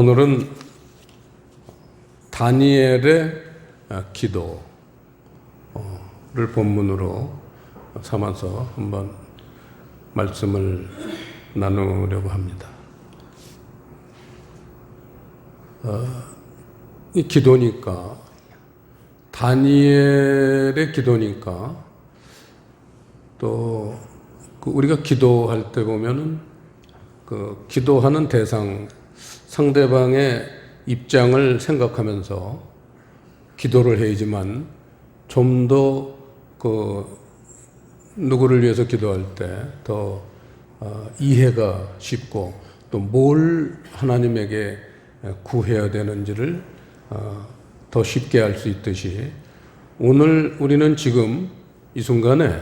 오늘은 다니엘의 기도를 본문으로 삼아서 한번 말씀을 나누려고 합니다. 이 기도니까, 다니엘의 기도니까, 또 우리가 기도할 때 보면은 그 기도하는 대상, 상대방의 입장을 생각하면서 기도를 해야지만 좀 더 누구를 위해서 기도할 때 더 이해가 쉽고, 또 뭘 하나님에게 구해야 되는지를 더 쉽게 알 수 있듯이, 오늘 우리는 지금 이 순간에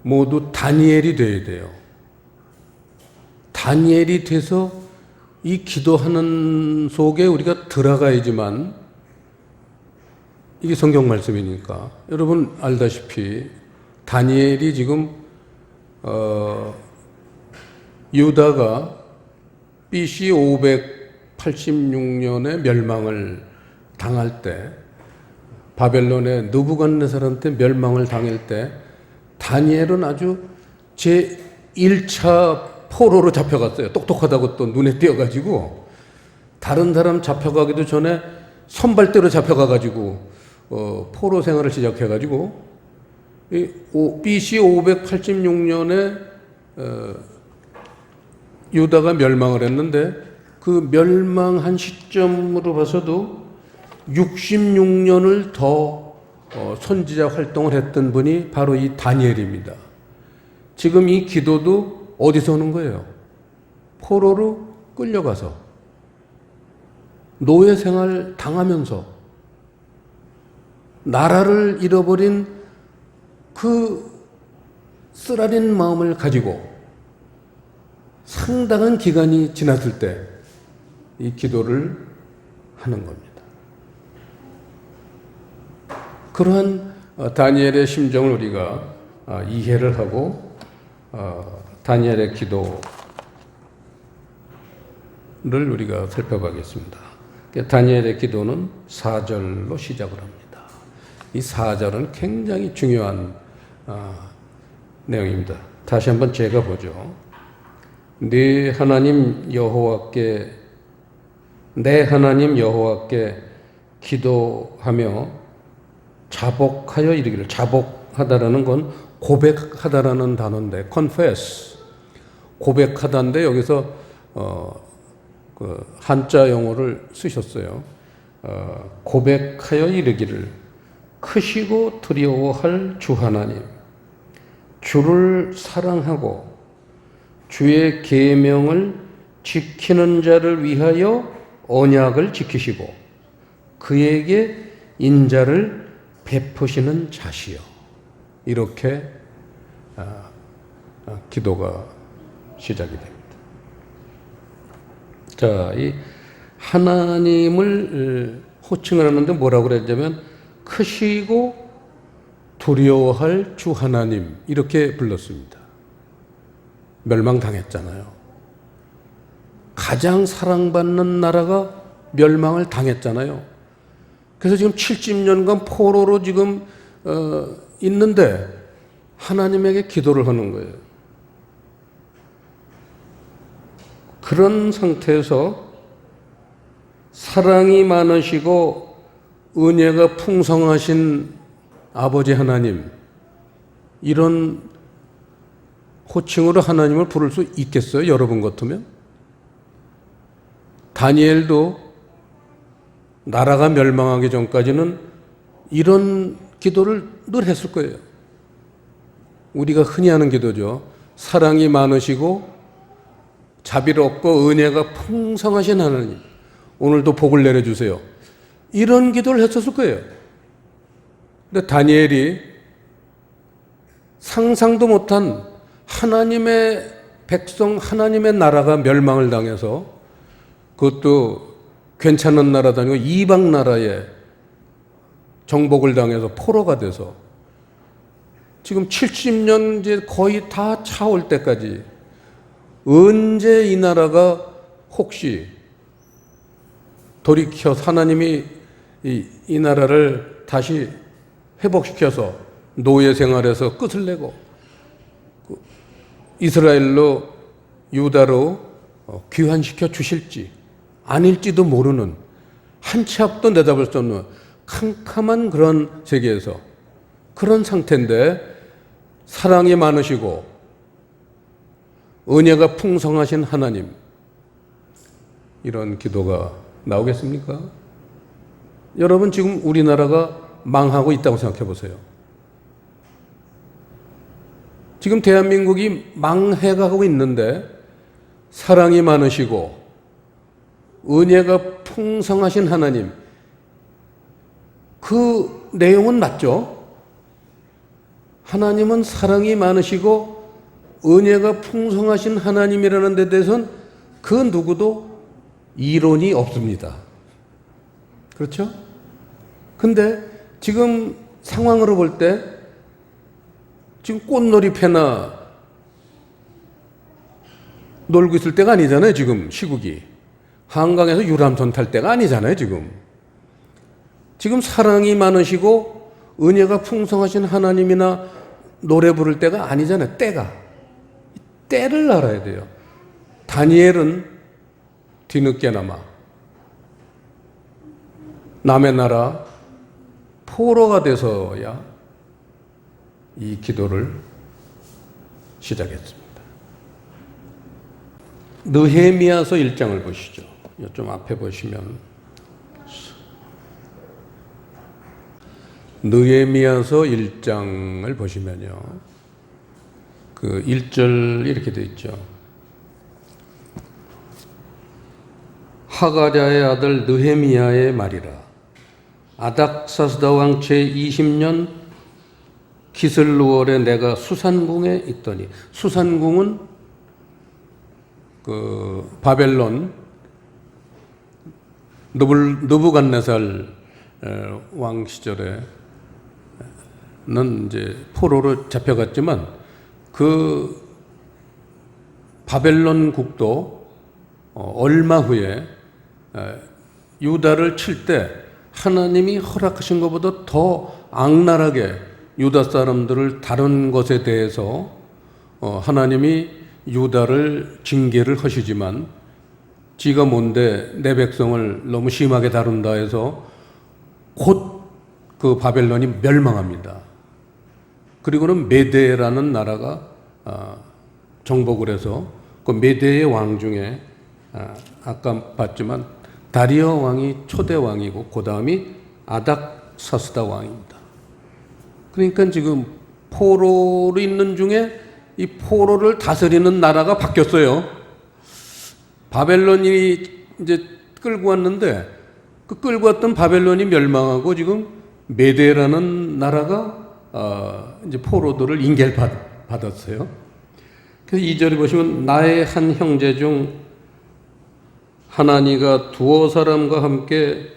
모두 다니엘이 되어야 돼요. 다니엘이 돼서 이 기도하는 속에 우리가 들어가야지만, 이게 성경 말씀이니까 여러분 알다시피 다니엘이 지금 유다가 BC 586년에 멸망을 당할 때, 바벨론의 느부갓네살한테 멸망을 당할 때 다니엘은 아주 제1차 포로로 잡혀갔어요. 똑똑하다고 또 눈에 띄어가지고, 다른 사람 잡혀가기도 전에 선발대로 잡혀가가지고 포로 생활을 시작해가지고, BC 586년에 유다가 멸망을 했는데, 그 멸망한 시점으로 봐서도 66년을 더 선지자 활동을 했던 분이 바로 이 다니엘입니다. 지금 이 기도도 어디서 오는 거예요? 포로로 끌려가서 노예 생활 당하면서 나라를 잃어버린 그 쓰라린 마음을 가지고 상당한 기간이 지났을 때 이 기도를 하는 겁니다. 그러한 다니엘의 심정을 우리가 이해를 하고 다니엘의 기도를 우리가 살펴보겠습니다. 다니엘의 기도는 4절로 시작을 합니다. 이 4절은 굉장히 중요한 내용입니다. 다시 한번 제가 보죠. 내 하나님 여호와께 기도하며 자복하여 이르기를. 자복하다라는 건 고백하다라는 단어인데, confess, 고백하다인데 여기서 한자 용어를 쓰셨어요. 고백하여 이르기를, 크시고 두려워할 주 하나님, 주를 사랑하고 주의 계명을 지키는 자를 위하여 언약을 지키시고 그에게 인자를 베푸시는 자시여. 이렇게 기도가 시작이 됩니다. 자, 이 하나님을 호칭을 하는데 뭐라고 그랬냐면 크시고 두려워할 주 하나님, 이렇게 불렀습니다. 멸망당했잖아요. 가장 사랑받는 나라가 멸망을 당했잖아요. 그래서 지금 70년간 포로로 지금 있는데 하나님에게 기도를 하는 거예요. 그런 상태에서 사랑이 많으시고 은혜가 풍성하신 아버지 하나님, 이런 호칭으로 하나님을 부를 수 있겠어요? 여러분 같으면? 다니엘도 나라가 멸망하기 전까지는 이런 기도를 늘 했을 거예요. 우리가 흔히 하는 기도죠. 사랑이 많으시고 자비롭고 은혜가 풍성하신 하나님, 오늘도 복을 내려주세요. 이런 기도를 했었을 거예요. 근데 다니엘이 상상도 못한 하나님의 백성, 하나님의 나라가 멸망을 당해서, 그것도 괜찮은 나라도 아니고 이방 나라에 정복을 당해서 포로가 돼서 지금 70년 이제 거의 다 차올 때까지 언제 이 나라가 혹시 돌이켜 하나님이 이 나라를 다시 회복시켜서 노예 생활에서 끝을 내고 이스라엘로 유다로 귀환시켜 주실지 아닐지도 모르는 한 치 앞도 내다볼 수 없는 캄캄한 그런 세계에서 그런 상태인데 사랑이 많으시고 은혜가 풍성하신 하나님, 이런 기도가 나오겠습니까? 여러분, 지금 우리나라가 망하고 있다고 생각해 보세요. 지금 대한민국이 망해가고 있는데 사랑이 많으시고 은혜가 풍성하신 하나님, 그 내용은 맞죠? 하나님은 사랑이 많으시고 은혜가 풍성하신 하나님이라는 데 대해서는 그 누구도 이론이 없습니다. 그렇죠? 근데 지금 상황으로 볼 때 지금 꽃놀이패나 놀고 있을 때가 아니잖아요. 지금 시국이 한강에서 유람선 탈 때가 아니잖아요. 지금 사랑이 많으시고 은혜가 풍성하신 하나님이나 노래 부를 때가 아니잖아요. 때를 알아야 돼요. 다니엘은 뒤늦게나마 남의 나라 포로가 돼서야 이 기도를 시작했습니다. 느헤미야서 1장을 보시죠. 좀 앞에 보시면 느헤미야서 1장을 보시면요, 그 1절 이렇게 되어 있죠. 하가랴의 아들 느헤미야의 말이라. 아닥사스다 왕 제20년 기슬루월에 내가 수산궁에 있더니, 수산궁은 그 바벨론 느부갓네살 왕 시절에는 이제 포로로 잡혀갔지만 그 바벨론 국도 얼마 후에 유다를 칠 때 하나님이 허락하신 것보다 더 악랄하게 유다 사람들을 다른 것에 대해서 하나님이 유다를 징계를 하시지만 지가 뭔데 내 백성을 너무 심하게 다룬다 해서 곧 그 바벨론이 멸망합니다. 그리고는 메데라는 나라가 정복을 해서 그 메데의 왕 중에 아까 봤지만 다리어 왕이 초대 왕이고 그 다음이 아닥사스다 왕입니다. 그러니까 지금 포로로 있는 중에 이 포로를 다스리는 나라가 바뀌었어요. 바벨론이 이제 끌고 왔는데 그 끌고 왔던 바벨론이 멸망하고 지금 메데라는 나라가 이제 포로들을 인계를 받았어요. 그래서 2절에 보시면 나의 한 형제 중 하나니가 두어 사람과 함께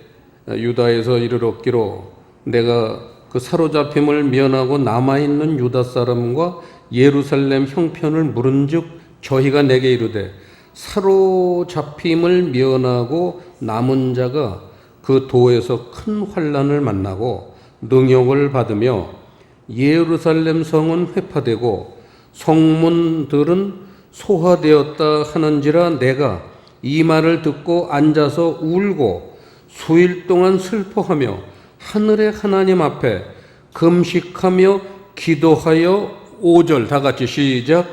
유다에서 이르렀기로 내가 그 사로잡힘을 면하고 남아있는 유다 사람과 예루살렘 형편을 물은즉 저희가 내게 이르되 사로잡힘을 면하고 남은 자가 그 도에서 큰 환난을 만나고 능욕을 받으며 예루살렘 성은 회파되고 성문들은 소화되었다 하는지라 내가 이 말을 듣고 앉아서 울고 수일 동안 슬퍼하며 하늘의 하나님 앞에 금식하며 기도하여 5절 다 같이 시작.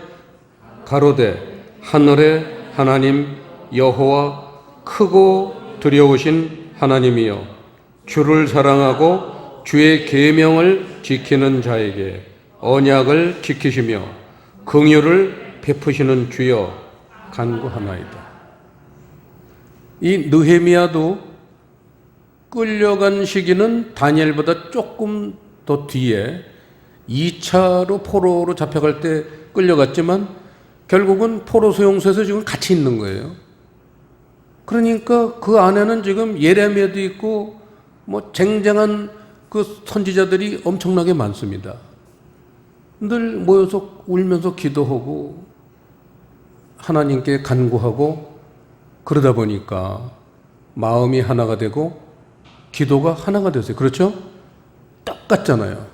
가로되 하늘의 하나님 여호와 크고 두려우신 하나님이여 주를 사랑하고 주의 계명을 지키는 자에게 언약을 지키시며 긍휼을 베푸시는 주여 간구하나이다. 이 느헤미야도 끌려간 시기는 다니엘보다 조금 더 뒤에 2차로 포로로 잡혀갈 때 끌려갔지만 결국은 포로 수용소에서 지금 같이 있는 거예요. 그러니까 그 안에는 지금 예레미야도 있고 뭐 쟁쟁한 그 선지자들이 엄청나게 많습니다. 늘 모여서 울면서 기도하고 하나님께 간구하고 그러다 보니까 마음이 하나가 되고 기도가 하나가 됐어요. 그렇죠? 똑같잖아요.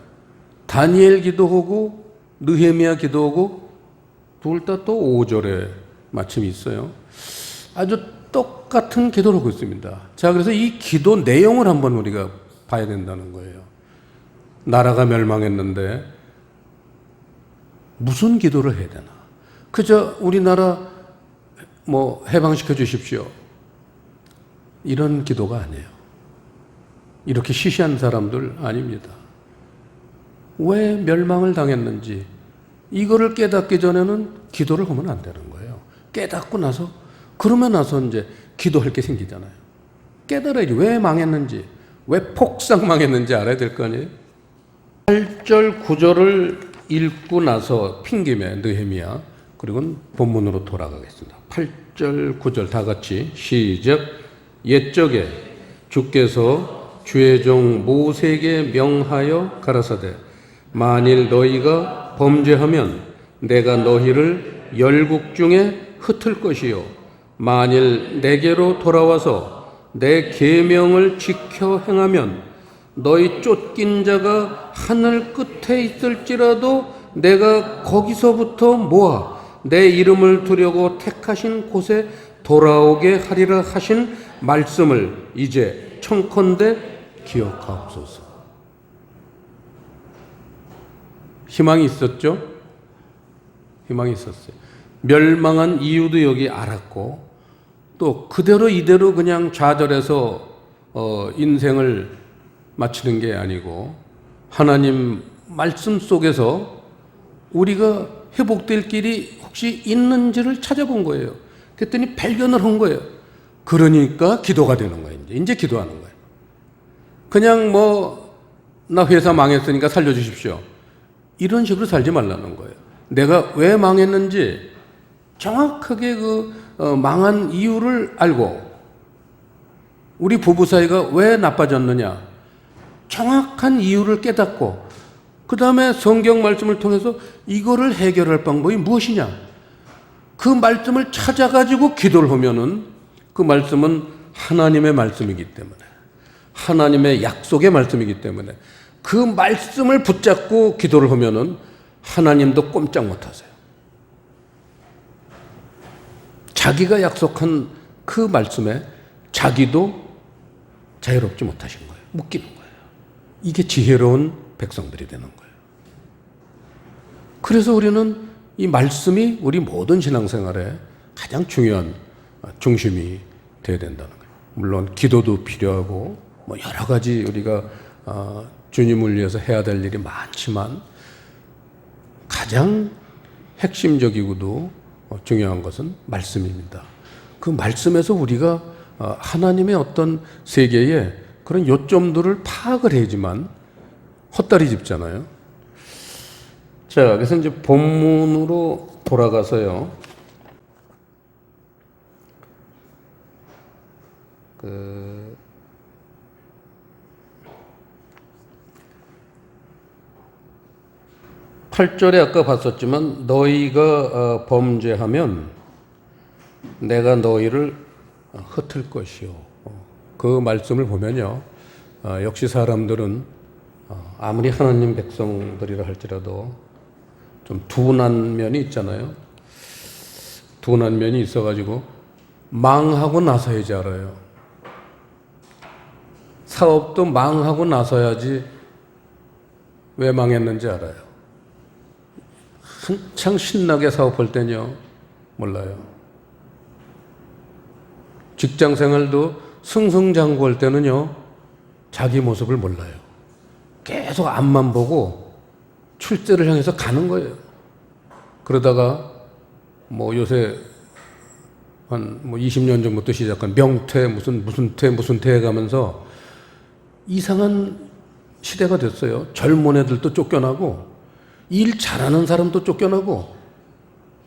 다니엘 기도하고 느헤미야 기도하고 둘 다 또 5절에 마침이 있어요. 아주 똑같은 기도를 하고 있습니다. 자, 그래서 이 기도 내용을 한번 우리가 봐야 된다는 거예요. 나라가 멸망했는데 무슨 기도를 해야 되나? 그저 우리나라 뭐 해방시켜 주십시오. 이런 기도가 아니에요. 이렇게 시시한 사람들 아닙니다. 왜 멸망을 당했는지 이거를 깨닫기 전에는 기도를 하면 안 되는 거예요. 깨닫고 나서 그러면 나서 이제 기도할 게 생기잖아요. 깨달아야지. 왜 망했는지, 왜 폭삭 망했는지 알아야 될 거 아니에요. 8절 9절을 읽고 나서 핑김에 느헤미야, 그리고 본문으로 돌아가겠습니다. 8절 9절 다 같이 시작. 옛적에 주께서 주의 종 모세에게 명하여 가라사대 만일 너희가 범죄하면 내가 너희를 열국 중에 흩을 것이요 만일 내게로 돌아와서 내 계명을 지켜 행하면 너희 쫓긴 자가 하늘 끝에 있을지라도 내가 거기서부터 모아 내 이름을 두려고 택하신 곳에 돌아오게 하리라 하신 말씀을 이제 청컨대 기억하옵소서. 희망이 있었죠? 희망이 있었어요. 멸망한 이유도 여기 알았고 또 그대로 이대로 그냥 좌절해서 인생을 마치는 게 아니고 하나님 말씀 속에서 우리가 회복될 길이 혹시 있는지를 찾아본 거예요. 그랬더니 발견을 한 거예요. 그러니까 기도가 되는 거예요. 이제 기도하는 거예요. 그냥 나 회사 망했으니까 살려주십시오. 이런 식으로 살지 말라는 거예요. 내가 왜 망했는지 정확하게 망한 이유를 알고 우리 부부 사이가 왜 나빠졌느냐 정확한 이유를 깨닫고 그 다음에 성경 말씀을 통해서 이거를 해결할 방법이 무엇이냐 그 말씀을 찾아가지고 기도를 하면은 그 말씀은 하나님의 말씀이기 때문에 하나님의 약속의 말씀이기 때문에 그 말씀을 붙잡고 기도를 하면은 하나님도 꼼짝 못 하세요. 자기가 약속한 그 말씀에 자기도 자유롭지 못하신 거예요. 묶이는 거예요. 이게 지혜로운 백성들이 되는 거예요. 그래서 우리는 이 말씀이 우리 모든 신앙생활에 가장 중요한 중심이 되어야 된다는 거예요. 물론 기도도 필요하고 여러 가지 우리가 주님을 위해서 해야 될 일이 많지만 가장 핵심적이고도 중요한 것은 말씀입니다. 그 말씀에서 우리가 하나님의 어떤 세계에 그런 요점들을 파악을 해야지만 헛다리 짚잖아요. 자, 그래서 이제 본문으로 돌아가서요. 8절에 아까 봤었지만 너희가 범죄하면 내가 너희를 흩을 것이요. 그 말씀을 보면요. 역시 사람들은 아무리 하나님 백성들이라 할지라도 좀 둔한 면이 있잖아요. 둔한 면이 있어가지고 망하고 나서야지 알아요. 사업도 망하고 나서야지 왜 망했는지 알아요. 한창 신나게 사업할 때는요, 몰라요. 직장 생활도 승승장구할 때는요, 자기 모습을 몰라요. 계속 앞만 보고 출세를 향해서 가는 거예요. 그러다가 요새 한 20년 전부터 시작한 명퇴, 무슨 퇴 해가면서 이상한 시대가 됐어요. 젊은 애들도 쫓겨나고, 일 잘하는 사람도 쫓겨나고,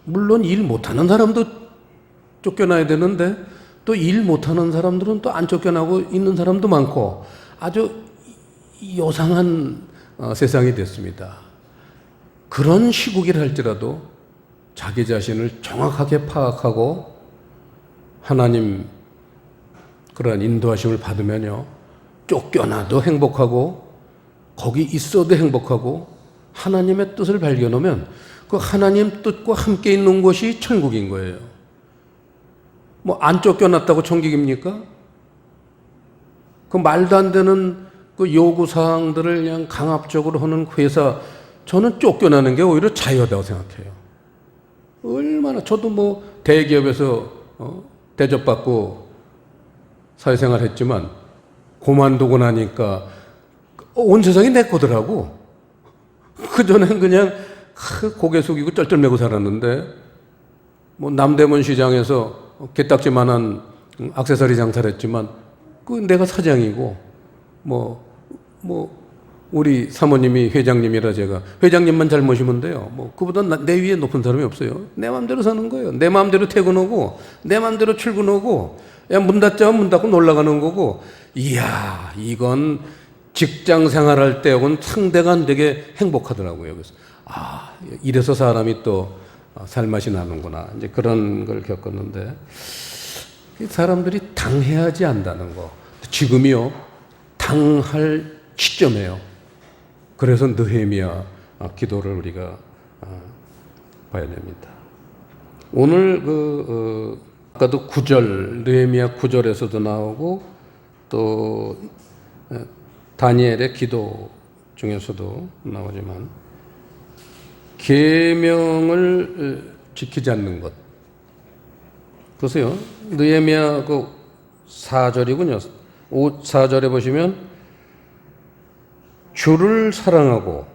물론 일 못하는 사람도 쫓겨나야 되는데, 또 일 못하는 사람들은 또 안 쫓겨나고 있는 사람도 많고, 아주 요상한 세상이 됐습니다. 그런 시국이라 할지라도 자기 자신을 정확하게 파악하고 하나님 그러한 인도하심을 받으면요, 쫓겨나도 행복하고 거기 있어도 행복하고 하나님의 뜻을 발견하면 그 하나님 뜻과 함께 있는 곳이 천국인 거예요. 뭐 안 쫓겨났다고 천국입니까? 그 말도 안 되는 그 요구사항들을 그냥 강압적으로 하는 회사, 저는 쫓겨나는 게 오히려 자유하다고 생각해요. 얼마나, 저도 뭐 대기업에서 대접받고 사회생활 했지만 그만두고 나니까 온 세상이 내 거더라고. 그전엔 그냥 고개 숙이고 쩔쩔매고 살았는데, 뭐 남대문 시장에서 개딱지만한 액세서리 장사를 했지만 그 내가 사장이고, 우리 사모님이 회장님이라 제가 회장님만 잘 모시면 돼요. 뭐 그보다 내 위에 높은 사람이 없어요. 내 마음대로 사는 거예요. 내 마음대로 퇴근하고 내 마음대로 출근하고, 야, 문 닫자면 문 닫고 놀러가는 거고. 이야, 이건 직장 생활할 때하고는 상대가 되게 행복하더라고요. 그래서 이래서 사람이 또 살맛이 나는구나, 이제 그런 걸 겪었는데, 사람들이 당해야지 안다는 거, 지금이요 당할 시점이에요. 그래서 느헤미야 기도를 우리가 봐야 됩니다. 오늘 아까도 9절, 느헤미야 9절에서도 나오고 또 다니엘의 기도 중에서도 나오지만, 계명을 지키지 않는 것. 보세요. 느헤미야 4절이군요. 4절에 보시면 주를 사랑하고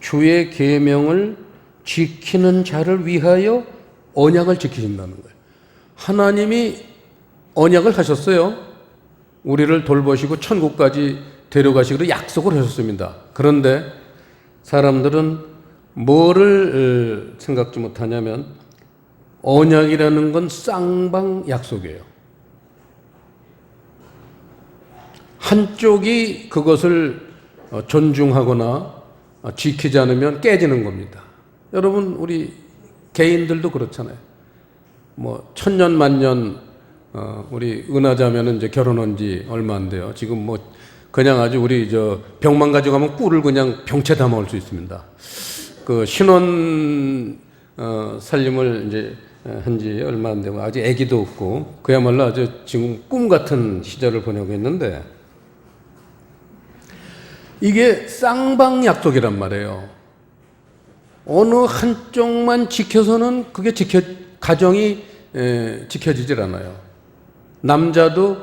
주의 계명을 지키는 자를 위하여 언약을 지키신다는 거예요. 하나님이 언약을 하셨어요. 우리를 돌보시고 천국까지 데려가시기로 약속을 하셨습니다. 그런데 사람들은 뭐를 생각지 못하냐면, 언약이라는 건 쌍방 약속이에요. 한쪽이 그것을 존중하거나 지키지 않으면 깨지는 겁니다. 여러분, 우리 개인들도 그렇잖아요. 뭐 천년 만년 우리 은하자매는 이제 결혼한 지 얼마 안 돼요. 지금 뭐 그냥 아주 우리 병만 가져가면 꿀을 그냥 병채 다 먹을 수 있습니다. 그 신혼 살림을 이제 한 지 얼마 안 되고 아직 아기도 없고, 그야말로 아주 지금 꿈 같은 시절을 보내고 있는데, 이게 쌍방 약속이란 말이에요. 어느 한쪽만 지켜서는 그게 가정이 지켜지질 않아요. 남자도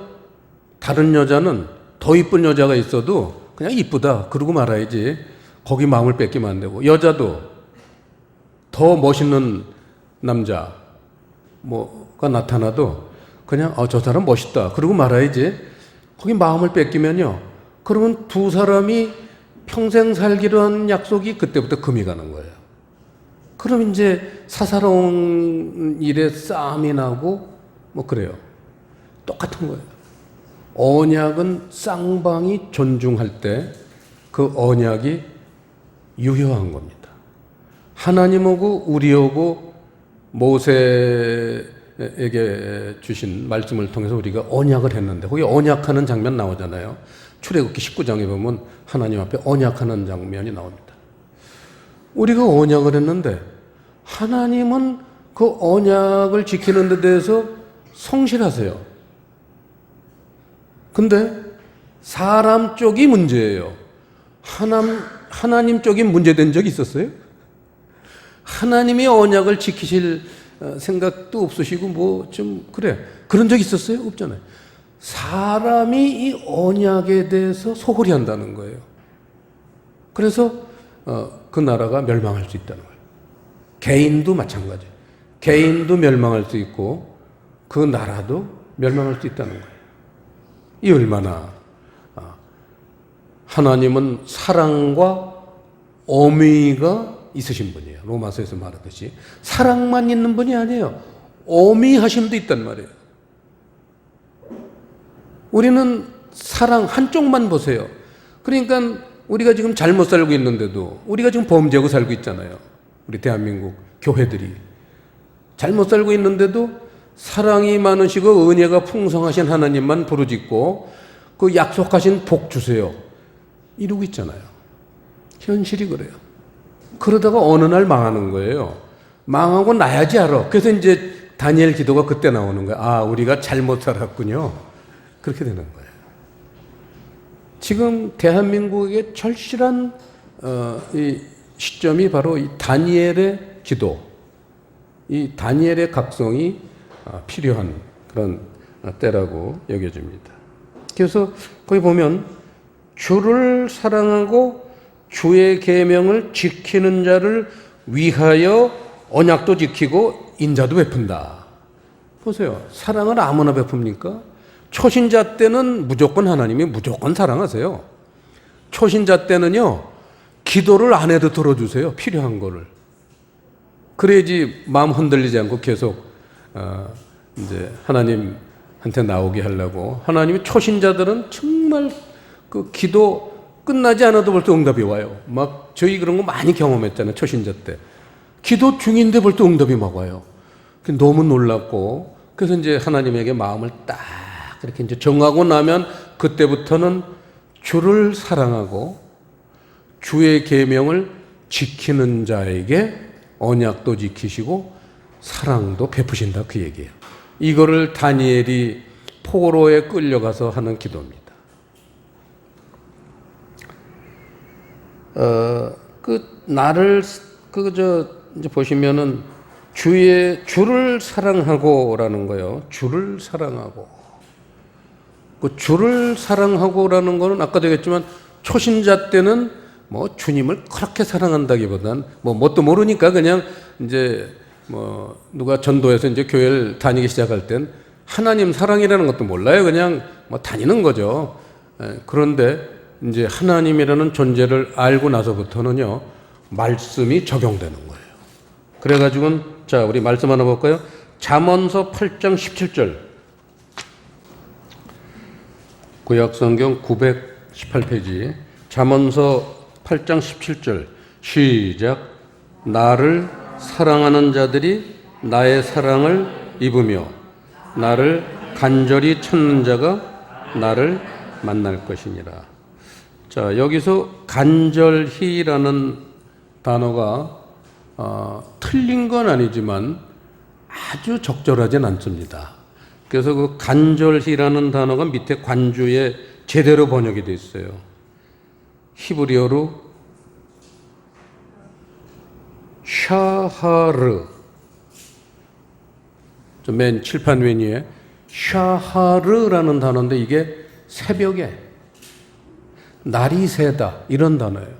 다른 여자는 더 이쁜 여자가 있어도 그냥 이쁘다 그러고 말아야지, 거기 마음을 뺏기면 안 되고, 여자도 더 멋있는 남자 뭐가 나타나도 그냥 저 사람 멋있다 그러고 말아야지, 거기 마음을 뺏기면요, 그러면 두 사람이 평생 살기로 한 약속이 그때부터 금이 가는 거예요. 그럼 이제 사사로운 일에 싸움이 나고 뭐 그래요. 똑같은 거예요. 언약은 쌍방이 존중할 때 그 언약이 유효한 겁니다. 하나님하고 우리하고 모세에게 주신 말씀을 통해서 우리가 언약을 했는데, 거기 언약하는 장면 나오잖아요. 출애굽기 19장에 보면 하나님 앞에 언약하는 장면이 나옵니다. 우리가 언약을 했는데 하나님은 그 언약을 지키는 데 대해서 성실하세요. 근데 사람 쪽이 문제예요. 하나님 쪽이 문제된 적이 있었어요? 하나님이 언약을 지키실 생각도 없으시고 뭐 좀 그런 적 있었어요? 없잖아요. 사람이 이 언약에 대해서 소홀히 한다는 거예요. 그래서 그 나라가 멸망할 수 있다는 거예요. 개인도 마찬가지예요. 개인도 멸망할 수 있고 그 나라도 멸망할 수 있다는 거예요. 이 얼마나 하나님은 사랑과 어미가 있으신 분이에요. 로마서에서 말하듯이 사랑만 있는 분이 아니에요. 어미하심도 있단 말이에요. 우리는 사랑 한쪽만 보세요. 그러니까 우리가 지금 잘못 살고 있는데도, 우리가 지금 범죄하고 살고 있잖아요. 우리 대한민국 교회들이 잘못 살고 있는데도 사랑이 많으시고 은혜가 풍성하신 하나님만 부르짖고 그 약속하신 복 주세요. 이러고 있잖아요. 현실이 그래요. 그러다가 어느 날 망하는 거예요. 망하고 나야지 알아. 그래서 이제 다니엘 기도가 그때 나오는 거예요. 아, 우리가 잘못 살았군요. 그렇게 되는 거예요. 지금 대한민국의 절실한 이 시점이 바로 이 다니엘의 기도, 이 다니엘의 각성이 필요한 그런 때라고 여겨집니다. 그래서 거기 보면 주를 사랑하고 주의 계명을 지키는 자를 위하여 언약도 지키고 인자도 베푼다. 보세요. 사랑을 아무나 베풉니까? 초신자 때는 무조건 하나님이 무조건 사랑하세요. 초신자 때는요, 기도를 안 해도 들어주세요. 필요한 거를. 그래야지 마음 흔들리지 않고 계속 이제 하나님한테 나오게 하려고. 하나님이 초신자들은 정말 그 기도 끝나지 않아도 벌써 응답이 와요. 막 저희 그런 거 많이 경험했잖아요. 초신자 때. 기도 중인데 벌써 응답이 막 와요. 너무 놀랍고, 그래서 이제 하나님에게 마음을 딱 그렇게 이제 정하고 나면 그때부터는 주를 사랑하고 주의 계명을 지키는 자에게 언약도 지키시고 사랑도 베푸신다, 그 얘기예요. 이거를 다니엘이 포로에 끌려가서 하는 기도입니다. 이제 보시면은 주를 사랑하고라는 거요. 주를 사랑하고. 그 주를 사랑하고라는 거는 아까도 얘기했지만 초신자 때는 뭐 주님을 그렇게 사랑한다기보단 뭣도 모르니까 그냥 이제 누가 전도해서 이제 교회를 다니기 시작할 땐 하나님 사랑이라는 것도 몰라요. 그냥 다니는 거죠. 그런데 이제 하나님이라는 존재를 알고 나서부터는요, 말씀이 적용되는 거예요. 그래가지고는 자, 우리 말씀 하나 볼까요? 잠언서 8장 17절. 구약성경 918페이지. 잠언서 8장 17절. 시작. 나를 사랑하는 자들이 나의 사랑을 입으며 나를 간절히 찾는 자가 나를 만날 것이니라. 자, 여기서 간절히라는 단어가 틀린 건 아니지만 아주 적절하진 않습니다. 그래서 그 간절히라는 단어가 밑에 관주에 제대로 번역이 되어 있어요. 히브리어로 샤하르, 맨 칠판 위에 샤하르라는 단어인데 이게 새벽에 날이 새다 이런 단어예요.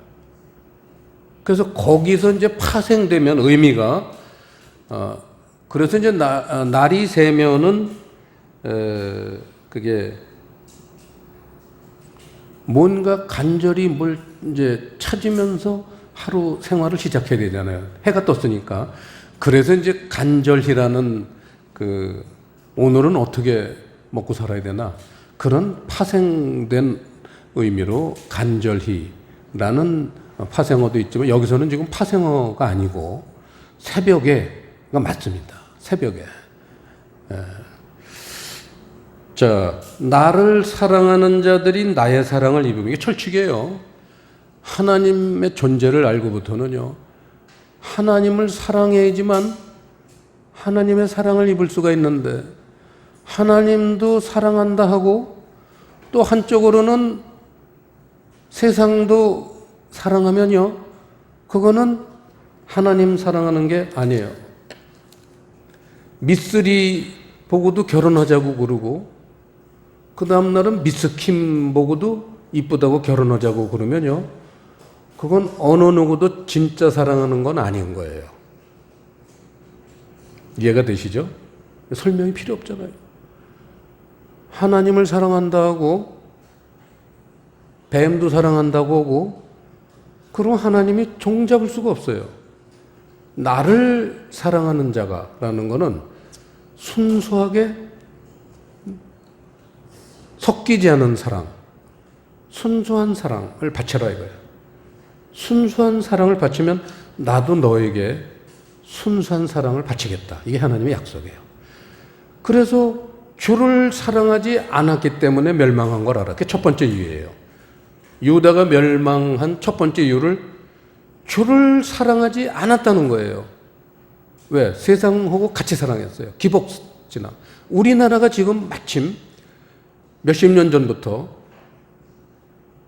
그래서 거기서 이제 파생되면 의미가 그래서 이제 날이 새면은 그게 뭔가 간절히 뭘 이제 찾으면서 하루 생활을 시작해야 되잖아요. 해가 떴으니까. 그래서 이제 간절히라는 그 오늘은 어떻게 먹고 살아야 되나 그런 파생된 의미로 간절히라는 파생어도 있지만 여기서는 지금 파생어가 아니고 새벽에가 맞습니다. 새벽에. 자, 나를 사랑하는 자들이 나의 사랑을 입으면 이게 철칙이에요. 하나님의 존재를 알고부터는요, 하나님을 사랑해야지만 하나님의 사랑을 입을 수가 있는데 하나님도 사랑한다 하고 또 한쪽으로는 세상도 사랑하면요, 그거는 하나님 사랑하는 게 아니에요. 미쓰리 보고도 결혼하자고 그러고 그 다음날은 미스킴 보고도 이쁘다고 결혼하자고 그러면요, 그건 어느 누구도 진짜 사랑하는 건 아닌 거예요. 이해가 되시죠? 설명이 필요 없잖아요. 하나님을 사랑한다고 뱀도 사랑한다고 하고 그럼 하나님이 종잡을 수가 없어요. 나를 사랑하는 자가라는 거는 순수하게 섞이지 않은 사랑, 순수한 사랑을 바쳐라 이거예요. 순수한 사랑을 바치면 나도 너에게 순수한 사랑을 바치겠다. 이게 하나님의 약속이에요. 그래서 주를 사랑하지 않았기 때문에 멸망한 걸 알아. 그게 첫 번째 이유예요. 유다가 멸망한 첫 번째 이유를 주를 사랑하지 않았다는 거예요. 왜? 세상하고 같이 사랑했어요. 기복지나. 우리나라가 지금 마침 몇십 년 전부터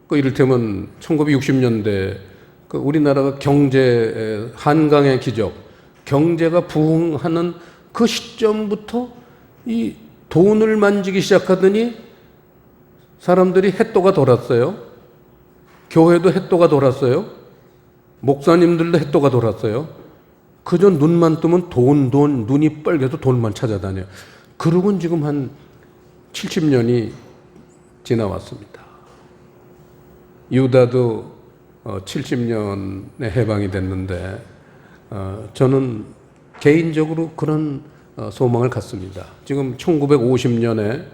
그 이를테면 1960년대 그 우리나라가 경제 한강의 기적, 경제가 부흥하는 그 시점부터 이 돈을 만지기 시작하더니 사람들이 햇도가 돌았어요. 교회도 햇도가 돌았어요. 목사님들도 햇도가 돌았어요. 그저 눈만 뜨면 돈, 눈이 빨개서 돈만 찾아다녀요. 그러고는 지금 한 70년이 지나왔습니다. 유다도 70년에 해방이 됐는데 저는 개인적으로 그런 소망을 갖습니다. 지금 1950년에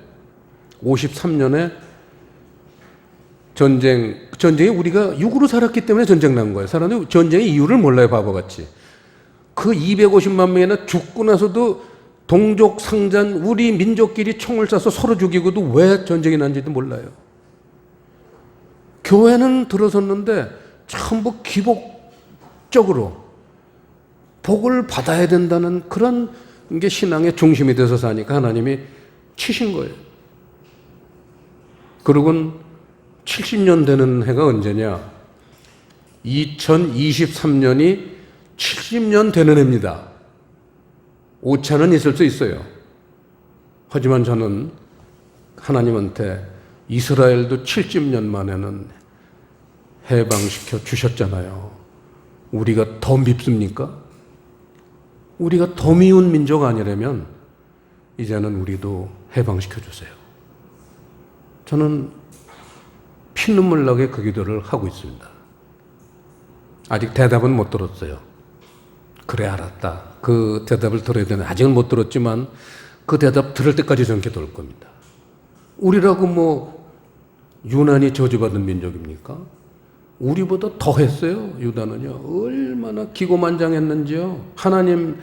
53년에 전쟁이 우리가 육으로 살았기 때문에 전쟁 난 거예요. 사람들이 전쟁의 이유를 몰라요, 바보같이. 그 250만 명이나 죽고 나서도 동족 상잔 우리 민족끼리 총을 쏴서 서로 죽이고도 왜 전쟁이 난지도 몰라요. 교회는 들어섰는데 전부 기복적으로 복을 받아야 된다는 그런 게 신앙의 중심이 돼서 사니까 하나님이 치신 거예요. 그러고는 70년 되는 해가 언제냐? 2023년이 70년 되는 해입니다. 오차는 있을 수 있어요. 하지만 저는 하나님한테 이스라엘도 70년 만에는 해방시켜 주셨잖아요. 우리가 더 밉습니까? 우리가 더 미운 민족 아니라면 이제는 우리도 해방시켜 주세요. 저는 피눈물 나게 그 기도를 하고 있습니다. 아직 대답은 못 들었어요. 그래, 알았다. 그 대답을 들어야 되는, 아직은 못 들었지만 그 대답 들을 때까지 저는 기도할 겁니다. 우리라고 뭐 유난히 저주받은 민족입니까? 우리보다 더 했어요. 유다는요. 얼마나 기고만장했는지요. 하나님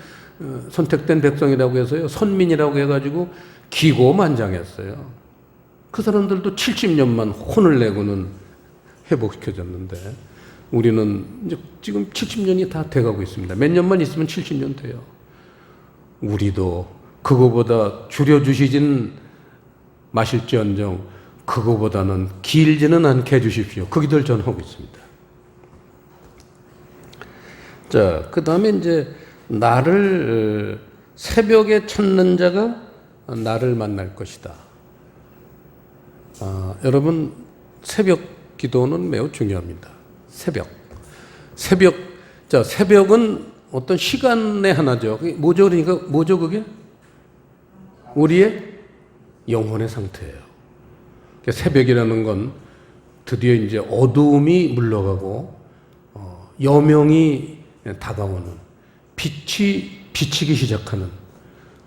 선택된 백성이라고 해서요. 선민이라고 해가지고 기고만장했어요. 그 사람들도 70년만 혼을 내고는 회복시켜졌는데 우리는 이제 지금 70년이 다 돼가고 있습니다. 몇 년만 있으면 70년 돼요. 우리도 그거보다 줄여주시진 마실지언정 그거보다는 길지는 않게 해주십시오. 그 기도를 저는 하고 있습니다. 자, 그 다음에 이제 나를 새벽에 찾는 자가 나를 만날 것이다. 여러분, 새벽 기도는 매우 중요합니다. 새벽. 새벽은 어떤 시간의 하나죠. 그게 뭐죠? 그러니까 뭐죠, 그게? 우리의 영혼의 상태예요. 새벽이라는 건 드디어 이제 어두움이 물러가고 여명이 다가오는 빛이 비치기 시작하는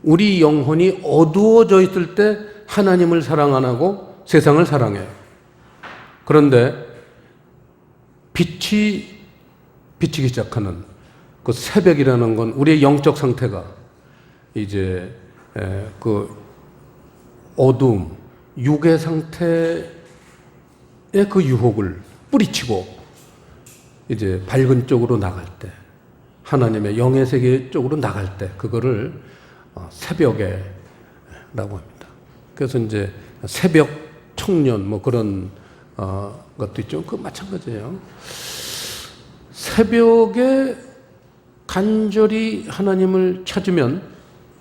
우리 영혼이 어두워져 있을 때 하나님을 사랑 안 하고 세상을 사랑해요. 그런데 빛이 비치기 시작하는 그 새벽이라는 건 우리의 영적 상태가 이제 그 어두움, 육의 상태의 그 유혹을 뿌리치고 이제 밝은 쪽으로 나갈 때, 하나님의 영의 세계 쪽으로 나갈 때, 그거를 새벽에라고 합니다. 그래서 이제 새벽 청년 뭐 그런 것도 있죠. 그 마찬가지예요. 새벽에 간절히 하나님을 찾으면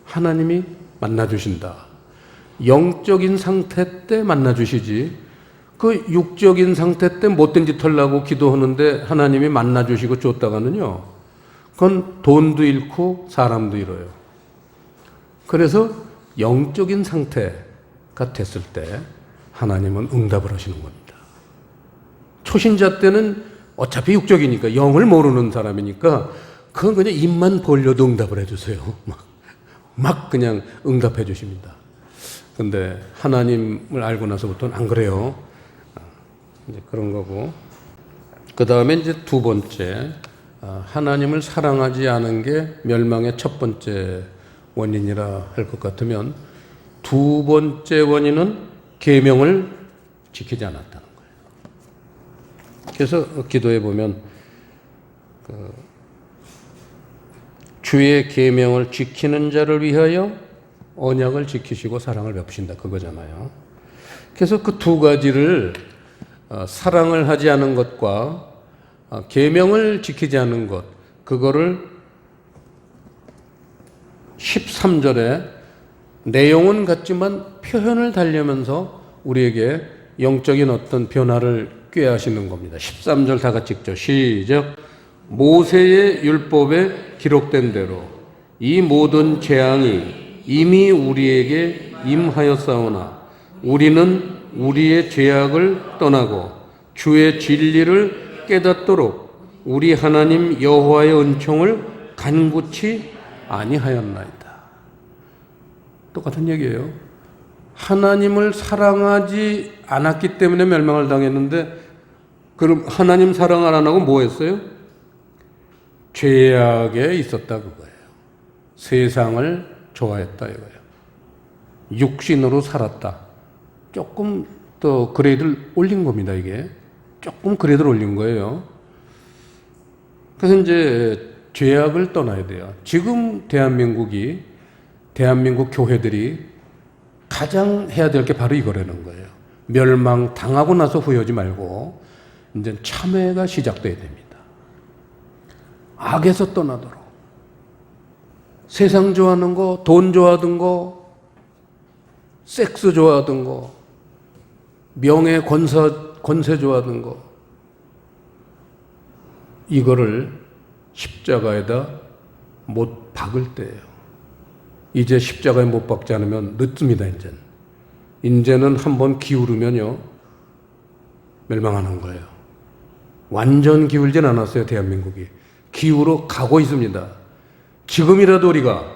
하나님이 만나주신다. 영적인 상태 때 만나주시지, 그 육적인 상태 때 못된 짓 하려고 기도하는데 하나님이 만나주시고 줬다가는요, 그건 돈도 잃고 사람도 잃어요. 그래서 영적인 상태가 됐을 때 하나님은 응답을 하시는 겁니다. 초신자 때는 어차피 육적이니까, 영을 모르는 사람이니까 그건 그냥 입만 벌려도 응답을 해주세요. 막 그냥 응답해 주십니다. 근데 하나님을 알고 나서부터는 안 그래요. 이제 그런 거고. 그 다음에 이제 두 번째, 하나님을 사랑하지 않은 게 멸망의 첫 번째 원인이라 할 것 같으면 두 번째 원인은 계명을 지키지 않았다는 거예요. 그래서 기도에 보면 주의 계명을 지키는 자를 위하여 언약을 지키시고 사랑을 베푸신다 그거잖아요. 그래서 그 두 가지를 사랑을 하지 않은 것과 계명을 지키지 않은 것 그거를 13절에 내용은 같지만 표현을 달리면서 우리에게 영적인 어떤 변화를 꾀하시는 겁니다. 13절 다 같이 읽죠. 시작. 모세의 율법에 기록된 대로 이 모든 재앙이 이미 우리에게 임하였사오나 우리는 우리의 죄악을 떠나고 주의 진리를 깨닫도록 우리 하나님 여호와의 은총을 간구치 아니하였나이다. 똑같은 얘기예요. 하나님을 사랑하지 않았기 때문에 멸망을 당했는데 그럼 하나님 사랑 안 하고 뭐 했어요? 죄악에 있었다 그거예요. 세상을 좋아했다 이거예요. 육신으로 살았다. 조금 더 그레이드를 올린 겁니다 이게. 조금 그레이드를 올린 거예요. 그래서 이제 죄악을 떠나야 돼요. 지금 대한민국 교회들이 가장 해야 될 게 바로 이거라는 거예요. 멸망 당하고 나서 후회하지 말고 이제 참회가 시작돼야 됩니다. 악에서 떠나도록 세상 좋아하는 거, 돈 좋아하던 거, 섹스 좋아하던 거, 명예 권세 좋아하던 거 이거를 십자가에다 못 박을 때예요. 이제 십자가에 못 박지 않으면 늦습니다. 이제는 한번 기울으면요 멸망하는 거예요. 완전 기울진 않았어요. 대한민국이 기울어 가고 있습니다. 지금이라도 우리가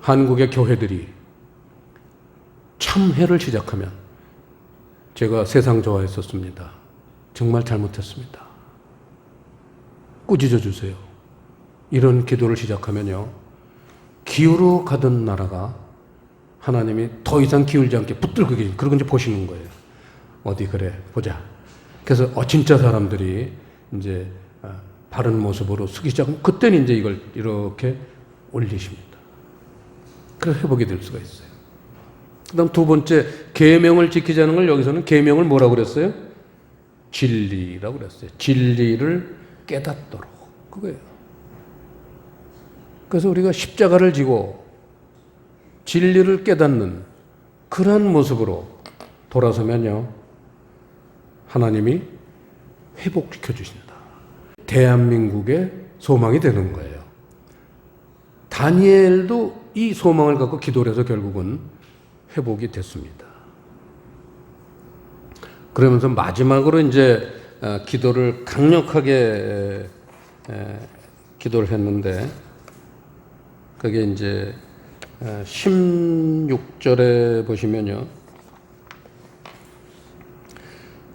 한국의 교회들이 참회를 시작하면 제가 세상 좋아했었습니다. 정말 잘못했습니다. 꾸짖어 주세요. 이런 기도를 시작하면요 기울어 가던 나라가 하나님이 더 이상 기울지 않게 붙들고 계신 그러고 이제 보시는 거예요. 어디 그래 보자. 그래서 진짜 사람들이 이제 바른 모습으로 서기 시작하면 그때는 이제 이걸 이렇게 올리십니다. 그래서 회복이 될 수가 있어요. 그다음 두 번째 계명을 지키자는 걸 여기서는 계명을 뭐라고 그랬어요? 진리라고 그랬어요. 진리를 깨닫도록 그거예요. 그래서 우리가 십자가를 지고 진리를 깨닫는 그러한 모습으로 돌아서면요 하나님이 회복시켜 주신다. 대한민국의 소망이 되는 거예요. 다니엘도 이 소망을 갖고 기도를 해서 결국은 회복이 됐습니다. 그러면서 마지막으로 이제 기도를 강력하게 기도를 했는데 그게 이제 16절에 보시면요.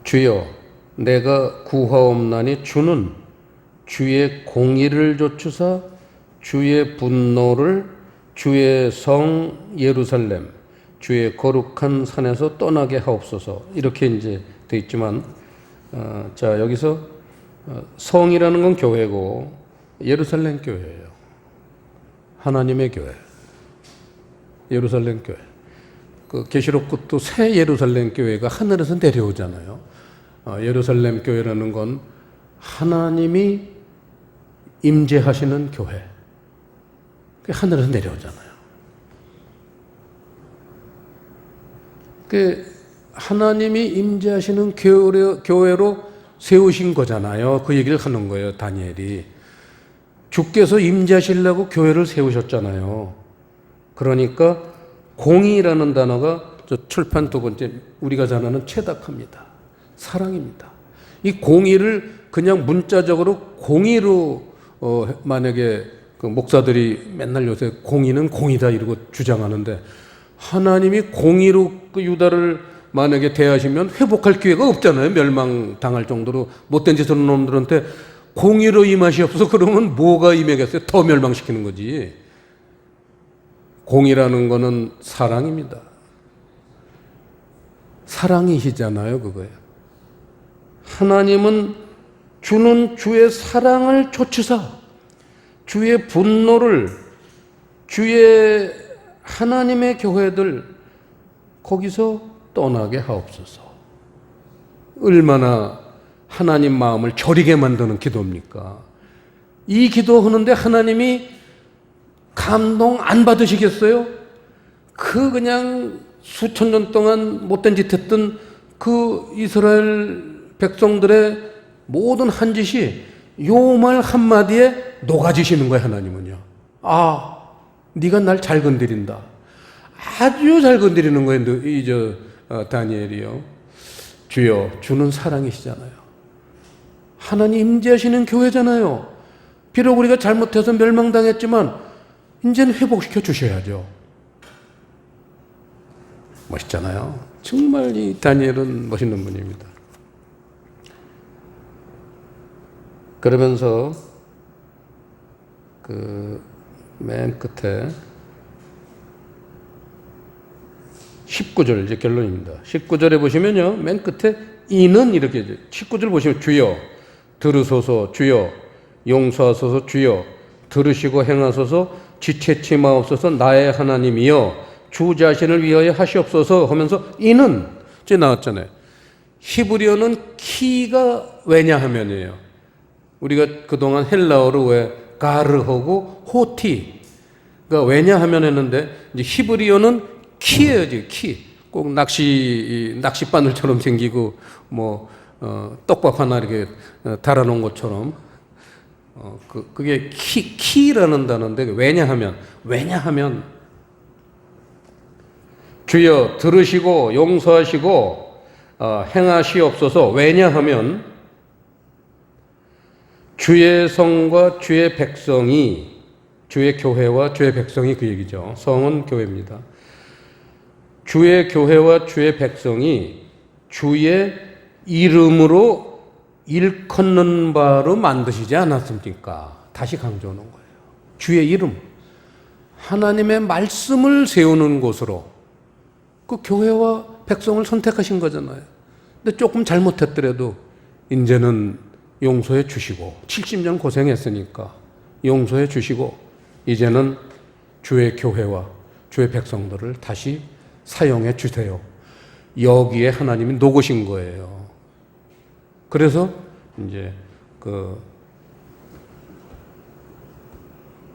주여 내가 구하옵나니 주는 주의 공의를 좇으사 주의 분노를 주의 성 예루살렘 주의 거룩한 산에서 떠나게 하옵소서. 이렇게 이제 돼 있지만 자 여기서 성이라는 건 교회고 예루살렘 교회예요. 하나님의 교회. 예루살렘 교회. 그 계시록 끝도 새 예루살렘 교회가 하늘에서 내려오잖아요. 예루살렘 교회라는 건 하나님이 임재하시는 교회. 그게 하늘에서 내려오잖아요. 그 하나님이 임재하시는 교회로 세우신 거잖아요. 그 얘기를 하는 거예요. 다니엘이. 주께서 임재하시려고 교회를 세우셨잖아요. 그러니까 공의라는 단어가 저 출판 두 번째 우리가 잘 아는 최다합니다. 사랑입니다. 이 공의를 그냥 문자적으로 공의로 만약에 그 목사들이 맨날 요새 공의는 공의다 이러고 주장하는데 하나님이 공의로 그 유다를 만약에 대하시면 회복할 기회가 없잖아요. 멸망당할 정도로 못된 짓을 하는 놈들한테 공의로 임하시옵소서 그러면 뭐가 임하겠어요? 더 멸망시키는 거지. 공이라는 거는 사랑입니다. 사랑이시잖아요, 그거예요. 하나님은 주는 주의 사랑을 좇으사 주의 분노를, 주의 하나님의 교회들 거기서 떠나게 하옵소서. 얼마나 하나님 마음을 저리게 만드는 기도입니까? 이 기도하는데 하나님이 감동 안 받으시겠어요? 그냥 수천 년 동안 못된 짓 했던 그 이스라엘 백성들의 모든 한 짓이 요 말 한마디에 녹아지시는 거예요, 하나님은요. 아, 네가 날 잘 건드린다. 아주 잘 건드리는 거예요, 다니엘이요. 주여, 주는 사랑이시잖아요. 하나님 임재하시는 교회잖아요. 비록 우리가 잘못해서 멸망당했지만 이제는 회복시켜 주셔야죠. 멋있잖아요. 정말 이 다니엘은 멋있는 분입니다. 그러면서 맨 끝에 19절 이제 결론입니다. 19절에 보시면요, 맨 끝에 이는 이렇게 19절 보시면 주여 들으소서, 주여 용서하소서, 주여 들으시고 행하소서, 지체치 마옵소서, 나의 하나님이여 주 자신을 위하여 하시옵소서 하면서 이는 이제 나왔잖아요. 히브리어는 키가 왜냐하면이에요. 우리가 그동안 헬라어로 왜 가르하고 호티가 왜냐하면 했는데 이제 히브리어는 키예요, 지금 키. 꼭 낚시바늘처럼 생기고 떡밥 하나 이렇게 달아놓은 것처럼 그게 키라는 단어인데 왜냐하면 주여 들으시고 용서하시고 행하시옵소서. 왜냐하면 주의 성과 주의 백성이, 주의 교회와 주의 백성이 그 얘기죠. 성은 교회입니다. 주의 교회와 주의 백성이 주의 이름으로 일컫는 바로 만드시지 않았습니까? 다시 강조하는 거예요. 주의 이름, 하나님의 말씀을 세우는 곳으로 그 교회와 백성을 선택하신 거잖아요. 근데 조금 잘못했더라도 이제는 용서해 주시고 70년 고생했으니까 용서해 주시고 이제는 주의 교회와 주의 백성들을 다시 사용해 주세요. 여기에 하나님이 녹으신 거예요. 그래서 이제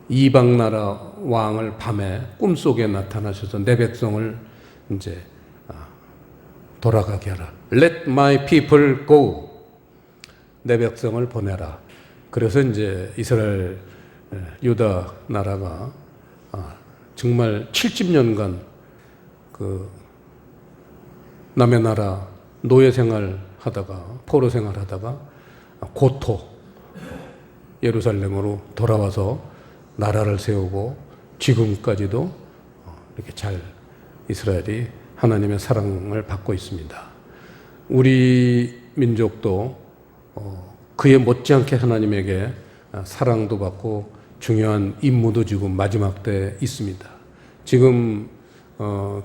이방 나라 왕을 밤에 꿈속에 나타나셔서 내 백성을 이제 돌아가게 하라. Let my people go. 내 백성을 보내라. 그래서 이제 이스라엘 유다 나라가 정말 70년간 남의 나라 노예 생활 하다가 포로 생활 하다가 고토 예루살렘으로 돌아와서 나라를 세우고 지금까지도 이렇게 잘 이스라엘이 하나님의 사랑을 받고 있습니다. 우리 민족도 그에 못지않게 하나님에게 사랑도 받고 중요한 임무도 지금 마지막 때에 있습니다. 지금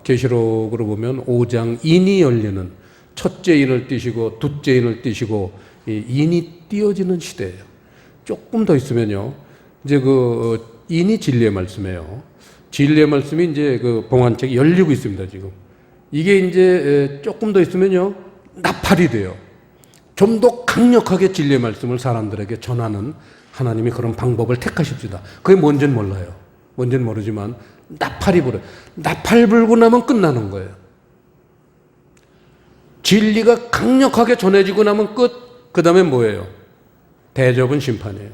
계시록으로 보면 5장 인이 열리는, 첫째 인을 띄시고 둘째 인을 띄시고 이 인이 띄어지는 시대예요. 조금 더 있으면요, 이제 인이 진리의 말씀이에요. 진리의 말씀이 이제 봉안책이 열리고 있습니다. 지금 이게 이제 조금 더 있으면요 나팔이 돼요. 좀 더 강력하게 진리의 말씀을 사람들에게 전하는 하나님이 그런 방법을 택하십시다. 그게 뭔지는 몰라요. 뭔지는 모르지만 나팔이 불어요. 나팔 불고 나면 끝나는 거예요. 진리가 강력하게 전해지고 나면 끝. 그 다음에 뭐예요? 대접은 심판이에요.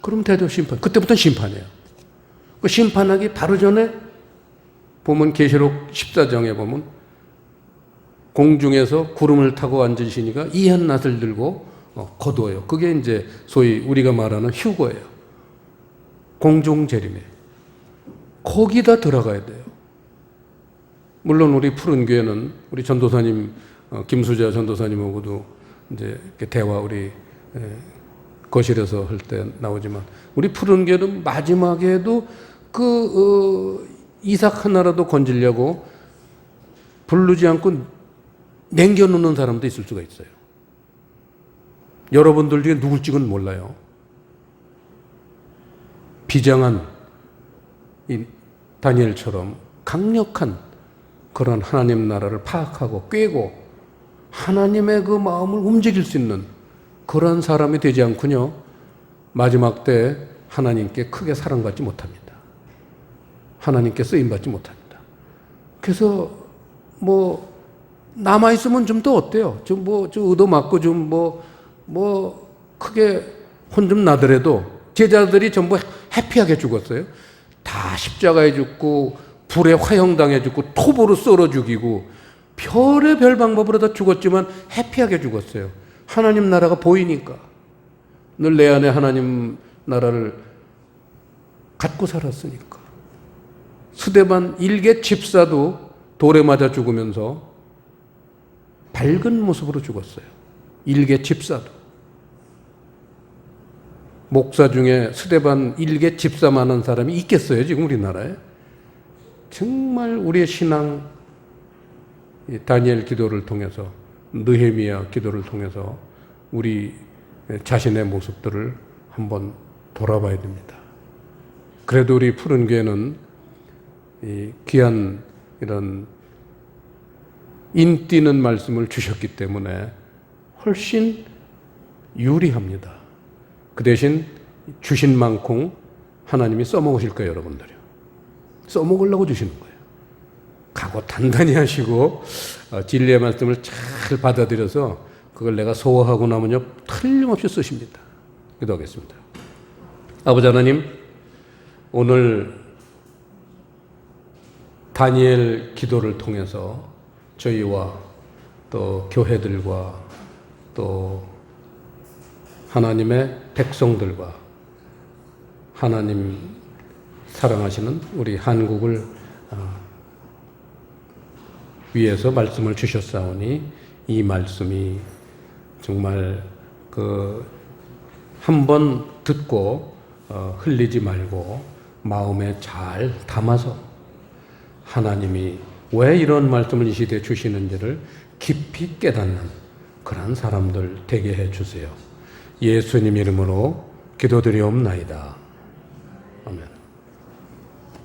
그럼 대접 심판. 그때부터는 심판이에요. 그 심판하기 바로 전에 보면 계시록 14장에 보면 공중에서 구름을 타고 앉으시니까 이한 낫을 들고 거두어요. 그게 이제 소위 우리가 말하는 휴거예요. 공중 재림에. 거기다 들어가야 돼요. 물론 우리 푸른 교회는 우리 전도사님 김수자 전도사님하고도 이제 대화 우리 거실에서 할 때 나오지만 우리 푸른 교회는 마지막에도 이삭 하나라도 건지려고 부르지 않고 남겨놓는 사람도 있을 수가 있어요. 여러분들 중에 누굴지는 몰라요. 비장한 이 다니엘처럼 강력한 그런 하나님 나라를 파악하고 꿰고 하나님의 그 마음을 움직일 수 있는 그런 사람이 되지 않군요. 마지막 때 하나님께 크게 사랑받지 못합니다. 하나님께 쓰임받지 못합니다. 그래서 남아있으면 좀 더 어때요? 좀 얻어맞고 크게 혼 좀 나더라도 제자들이 전부 해피하게 죽었어요. 다 십자가에 죽고 불에 화형당해 죽고 톱으로 썰어 죽이고 별의별 방법으로 다 죽었지만 해피하게 죽었어요. 하나님 나라가 보이니까. 늘 내 안에 하나님 나라를 갖고 살았으니까. 스데반 일개 집사도 돌에 맞아 죽으면서 밝은 모습으로 죽었어요. 일개 집사도. 목사 중에 스데반 일개 집사만한 사람이 있겠어요, 지금 우리나라에? 정말 우리의 신앙, 다니엘 기도를 통해서, 느헤미야 기도를 통해서 우리 자신의 모습들을 한번 돌아봐야 됩니다. 그래도 우리 푸른교회는 이 귀한 이런 인띠는 말씀을 주셨기 때문에 훨씬 유리합니다. 그 대신 주신 만큼 하나님이 써먹으실 거예요, 여러분들이요. 써먹으려고 주시는 거예요. 각오 단단히 하시고 진리의 말씀을 잘 받아들여서 그걸 내가 소화하고 나면요 틀림없이 쓰십니다. 기도하겠습니다. 아버지 하나님, 오늘 다니엘 기도를 통해서 저희와 또 교회들과 또 하나님의 백성들과 하나님 사랑하시는 우리 한국을 위해서 말씀을 주셨사오니 이 말씀이 정말 한 번 듣고 흘리지 말고 마음에 잘 담아서 하나님이 왜 이런 말씀을 이 시대에 주시는지를 깊이 깨닫는 그런 사람들 되게 해주세요. 예수님 이름으로 기도드리옵나이다.